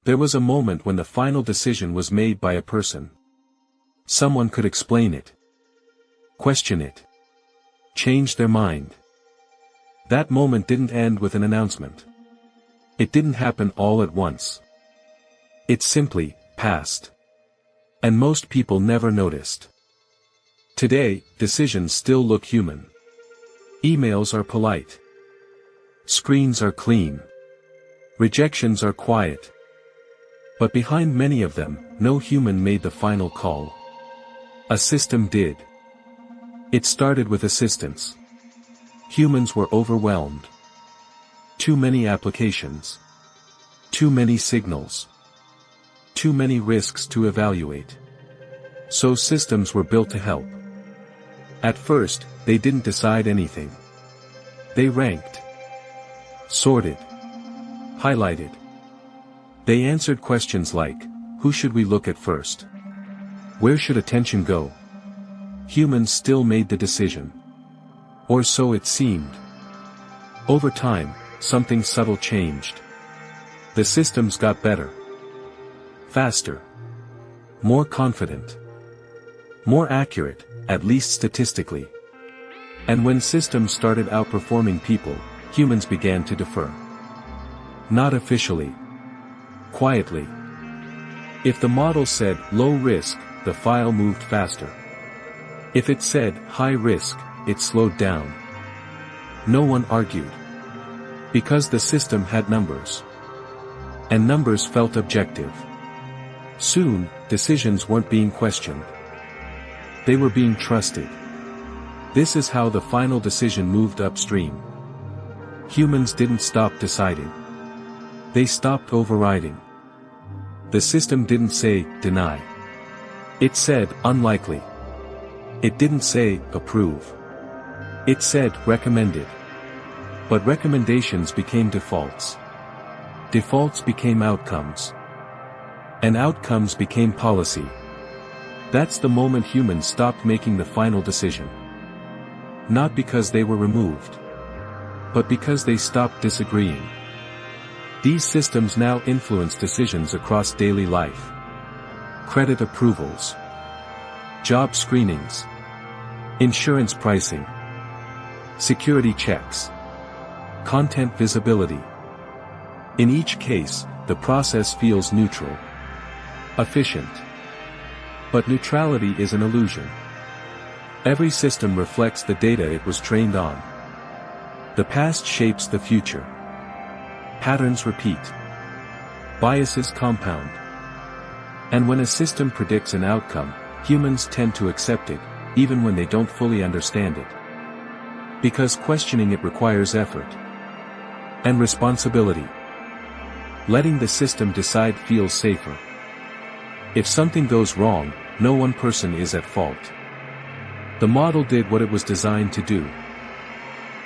There was a moment when the final decision was made by a person. Someone could explain it, question it, change their mind. That moment didn't end with an announcement. It didn't happen all at once. It simply passed. And most people never noticed. Today, decisions still look human. Emails are polite. Screens are clean. Rejections are quiet. But behind many of them, no human made the final call. A system did. It started with assistance. Humans were overwhelmed. Too many applications. Too many signals. Too many risks to evaluate. So systems were built to help. At first, they didn't decide anything. They ranked, sorted, highlighted. They answered questions like, who should we look at first? Where should attention go? Humans still made the decision. Or so it seemed. Over time, something subtle changed. The systems got better. Faster. More confident. More accurate, at least statistically. And when systems started outperforming people, humans began to defer. Not officially. Quietly. If the model said low risk, the file moved faster. If it said high risk, it slowed down. No one argued. Because the system had numbers. And numbers felt objective. Soon, decisions weren't being questioned. They were being trusted. This is how the final decision moved upstream. Humans didn't stop deciding. They stopped overriding. The system didn't say, deny. It said, unlikely. It didn't say, approve. It said, recommended. But recommendations became defaults. Defaults became outcomes. And outcomes became policy. That's the moment humans stopped making the final decision. Not because they were removed. But because they stopped disagreeing. These systems now influence decisions across daily life. Credit approvals. Job screenings. Insurance pricing. Security checks. Content visibility. In each case, the process feels neutral. Efficient. But neutrality is an illusion. Every system reflects the data it was trained on. The past shapes the future. Patterns repeat. Biases compound. And when a system predicts an outcome, humans tend to accept it, even when they don't fully understand it. Because questioning it requires effort. And responsibility. Letting the system decide feels safer. If something goes wrong, no one person is at fault. The model did what it was designed to do.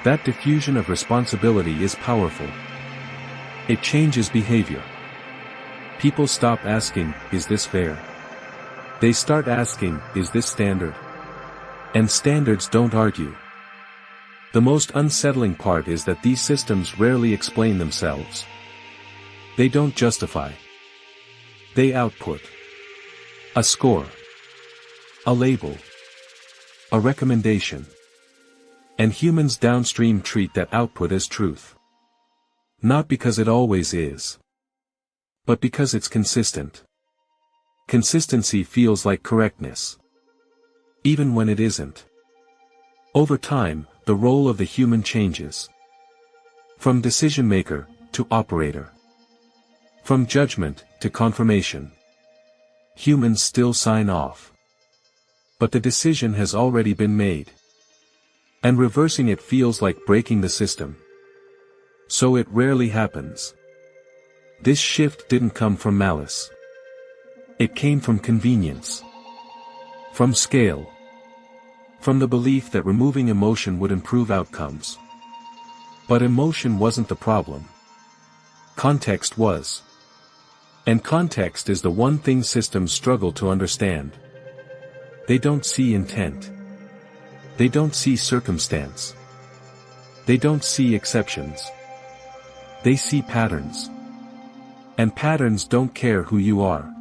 That diffusion of responsibility is powerful. It changes behavior. People stop asking, is this fair? They start asking, is this standard? And standards don't argue. The most unsettling part is that these systems rarely explain themselves. They don't justify. They output. A score. A label. A recommendation. And humans downstream treat that output as truth. Not because it always is. But because it's consistent. Consistency feels like correctness. Even when it isn't. Over time, the role of the human changes. From decision maker to operator. From judgment to confirmation. Humans still sign off. But the decision has already been made. And reversing it feels like breaking the system. So it rarely happens. This shift didn't come from malice. It came from convenience. From scale. From the belief that removing emotion would improve outcomes. But emotion wasn't the problem. Context was. And context is the one thing systems struggle to understand. They don't see intent. They don't see circumstance. They don't see exceptions. They see patterns. And patterns don't care who you are.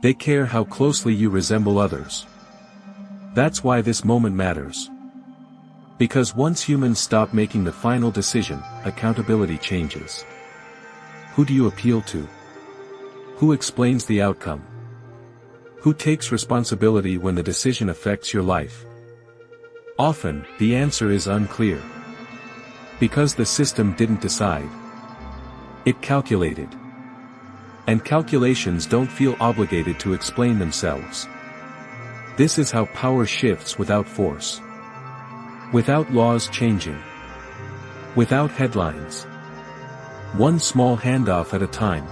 They care how closely you resemble others. That's why this moment matters. Because once humans stop making the final decision, accountability changes. Who do you appeal to? Who explains the outcome? Who takes responsibility when the decision affects your life? Often, the answer is unclear. Because the system didn't decide. It calculated. And calculations don't feel obligated to explain themselves. This is how power shifts without force. Without laws changing. Without headlines. One small handoff at a time.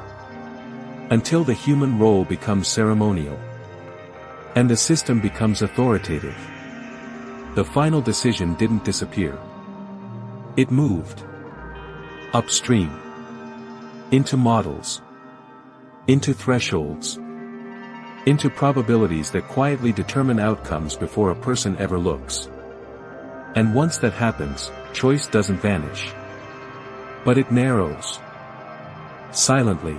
Until the human role becomes ceremonial. And the system becomes authoritative. The final decision didn't disappear. It moved. Upstream. Into models. Into thresholds. Into probabilities that quietly determine outcomes before a person ever looks. And once that happens, choice doesn't vanish. But it narrows. Silently.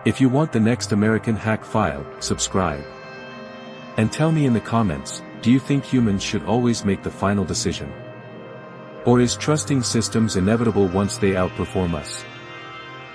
If you want the next American Hack file, subscribe. And tell me in the comments, do you think humans should always make the final decision? Or is trusting systems inevitable once they outperform us?